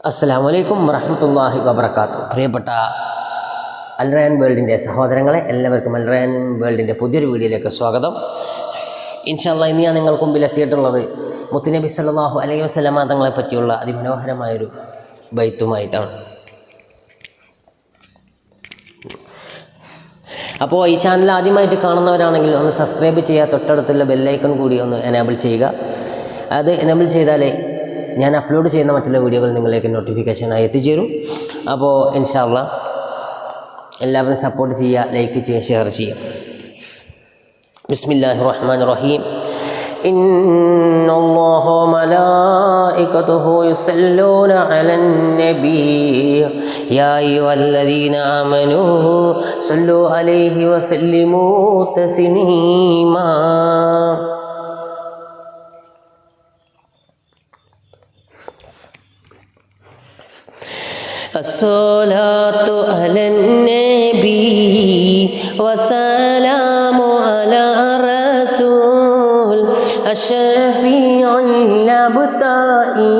അസ്സലാമു അലൈക്കും വറഹ്മത്തുള്ളാഹി വബറകാതുഹു. പ്രിയപ്പെട്ട അൽറയാൻ വേൾഡിൻ്റെ സഹോദരങ്ങളെ, എല്ലാവർക്കും അൽറയാൻ വേൾഡിൻ്റെ പുതിയൊരു വീഡിയോയിലേക്ക് സ്വാഗതം. ഇൻഷാ അല്ലാഹ് ഇന്ന് ഞാൻ നിങ്ങൾക്ക് മുമ്പിൽ എത്തിയിട്ടുള്ളത് മുത്തുനബി സല്ലല്ലാഹു അലൈഹി വസല്ലമ തങ്ങളെ പറ്റിയുള്ള അതിമനോഹരമായൊരു ബൈത്തുമായിട്ടാണ്. അപ്പോൾ ഈ ചാനൽ ആദ്യമായിട്ട് കാണുന്നവരാണെങ്കിൽ ഒന്ന് സബ്സ്ക്രൈബ് ചെയ്യുക, തൊട്ടടുത്തുള്ള ബെല്ലൈക്കൺ കൂടി ഒന്ന് എനേബിൾ ചെയ്യുക. അത് എനേബിൾ ചെയ്താലേ ഞാൻ അപ്ലോഡ് ചെയ്യുന്ന മറ്റുള്ള വീഡിയോകൾ നിങ്ങളിലേക്ക് നോട്ടിഫിക്കേഷനായി എത്തിച്ചേരും. അപ്പോൾ ഇൻഷാ അല്ലാഹ് എല്ലാവരും സപ്പോർട്ട് ചെയ്യുക, ലൈക്ക് ചെയ്യുക, ഷെയർ ചെയ്യുക. ബിസ്മില്ലാഹിർ റഹ്മാനിർ റഹീം. ഇന്നല്ലാഹ വമലായികതുഹു യുസല്ലൂന അലൻ നബി യാ അയ്യുഹല്ലദീന ആമനൂ സല്ലു അലൈഹി വസല്ലിമൂ തസ്ലീമാ. الصلاة على النبي وسلام على الرسول الشفيع الأبطائي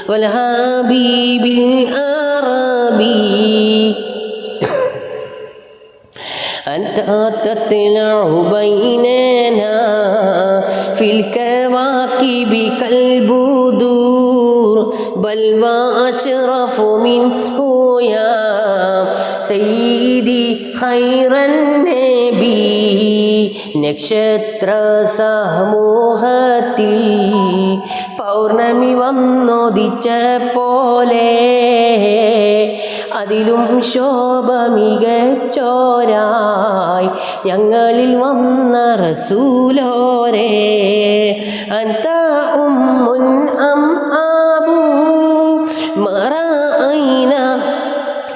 والحبيب العربي أنت تطلع بيننا في الكواكب كالبدور بل وأشرف منه يا سيدي خير النبي. നക്ഷത്ര സമൂഹത്തിൽ പൗർണമി വന്നോദിച്ച പോലെ അതിലും ശോഭ മികച്ചോരായി ഞങ്ങളിൽ വന്ന റസൂലോരേ. അന്ത ഉമ്മുൻ അം ആബു മറഅയ്ന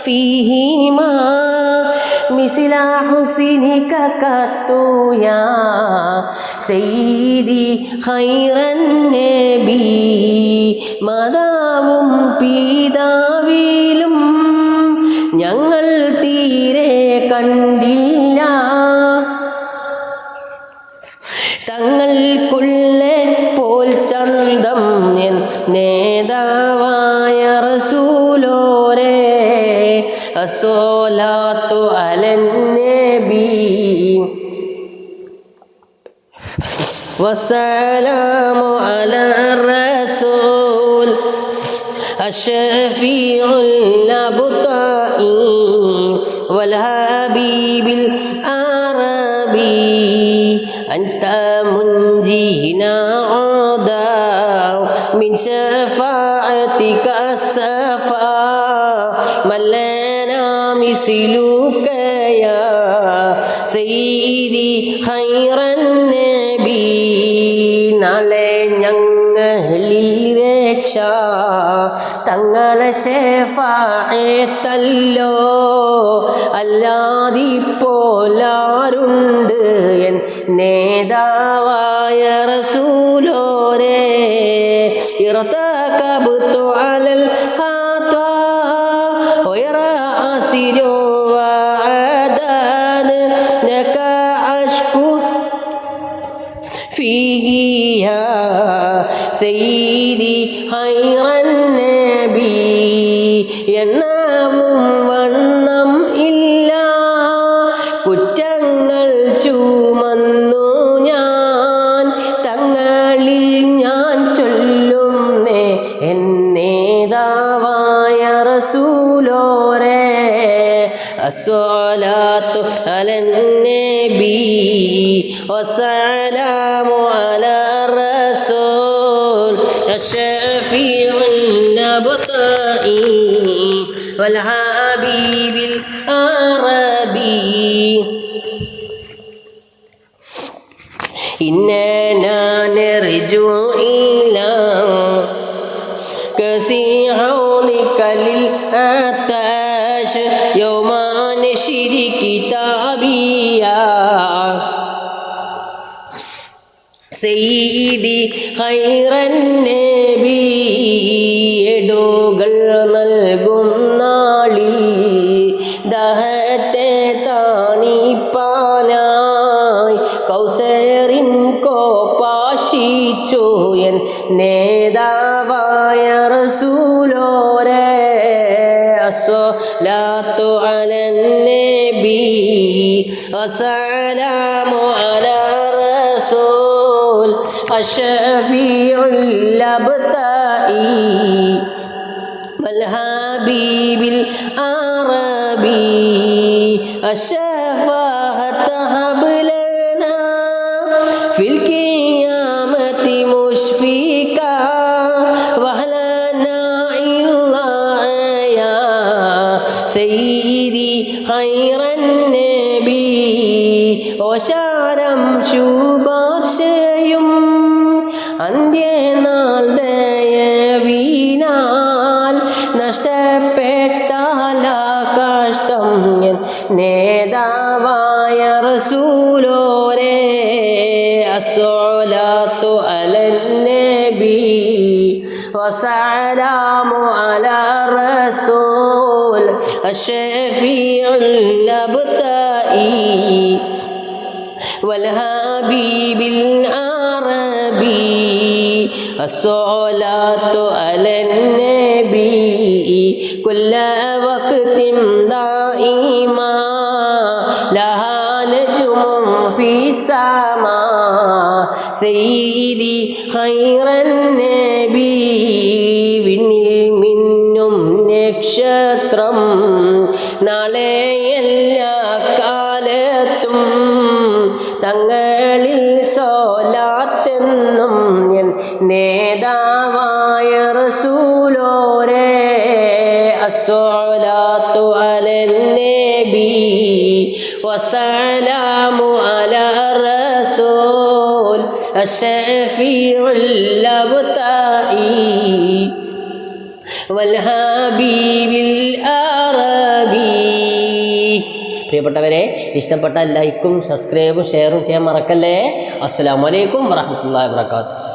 ഫീഹിമാ മിസ്ല ഹുസ്നിക ഖത്തു യാ സയ്യിദി ഖൈറൻ നബി. മാതാവും പിതാവിലും ഞങ്ങൾ തീരെ കണ്ടില്ല തങ്ങൾക്കുള്ള പോൽ ചന്തം നേതാവായ റസൂലോരേ. അസ്സലാത്തു അലൻ നബി വസ്സലാമു അലാ റസൂൽ الشفيع الأبطائي والحبيب العربي أنت منجينا عودا من شفاعتك السفا من لنا مثلك يا سيدي خير النبي. നാളെ ഞങ്ങളിൽ രക്ഷ തങ്ങളെ ശഫാഅത്തല്ലോ അല്ലാതിപ്പോലാരുണ്ട് എൻ നേതാവായ റസൂലോരേ. ഇർതകബ്തു അലൽ ഖാതാ വയറാസിലു വഅദാൻ ലക അഷ്കു ഫീഹി യാ സയ്യിദി ഖൈറൻ നബി. എണ്ണവും വണ്ണം ഇല്ല കുറ്റങ്ങൾ ചുമന്നു ഞാൻ തങ്ങളിൽ ഞാൻ ചൊല്ലുന്നേ എന്നേതാവായ റസൂലോരേ. അസ്സലാത്തു അലൻ നബി വസ്സലാമു അലാ റസൂൽ الشفيع الأبطائي والحبيب العربي. إننا نرجو إلى كسي حولك للعطش يوم نشر كتابيا സയ്യിദി ഖൈറൻ നബി. ഏടുകൾ നൽകും നാളിൽ ദഹത്തെ താണിപ്പാനായി കൗസറിൻ കോപ്പാശിച്ചു എൻ നേതാവായ റസൂലോ الصلاة على النبي والسلام على الرسول الشفيع الأبتائي والحبيب العربي الشفاعة هب لنا في القيامة مشفقا وهلنا إلا يا سيدي خير النبي وشارم ശുപാർശയും അന്ത്യനാൾ ദയവിനാൽ നഷ്ടപ്പെട്ടാല കഷ്ടം നേതാവായ റസൂലോരേ അസ്സലാത്തു അലൻ നബി വസ്സലാമു അലാ റസൂൽ അഷ്ഫീഉൽ അബ്തായി والحبيب العربي الصلاة على النبي كل وقت دائما لها نجم في السماء سيدي خير النبي വിണ്ണിൽ മിന്നും നക്ഷത്രം നാളെ എല്ലാ കാലത്തും തങ്ങളിൽ സോലാത്തെന്നും നേതാവായ റസൂലോരേ അസ്സലാത്തു അലൻ നബി വസ്സലാമു അലാ റസൂൽ അഷ്ഫീഉൽ അബ്തായി വൽഹബീബിൽ അറബി. പ്രിയപ്പെട്ടവരെ, ഇഷ്ടപ്പെട്ട ലൈക്കും സബ്സ്ക്രൈബും ഷെയറും ചെയ്യാൻ മറക്കല്ലേ. അസ്സലാമു അലൈക്കും വറഹ്മത്തുള്ളാഹി വബറകാതുഹു.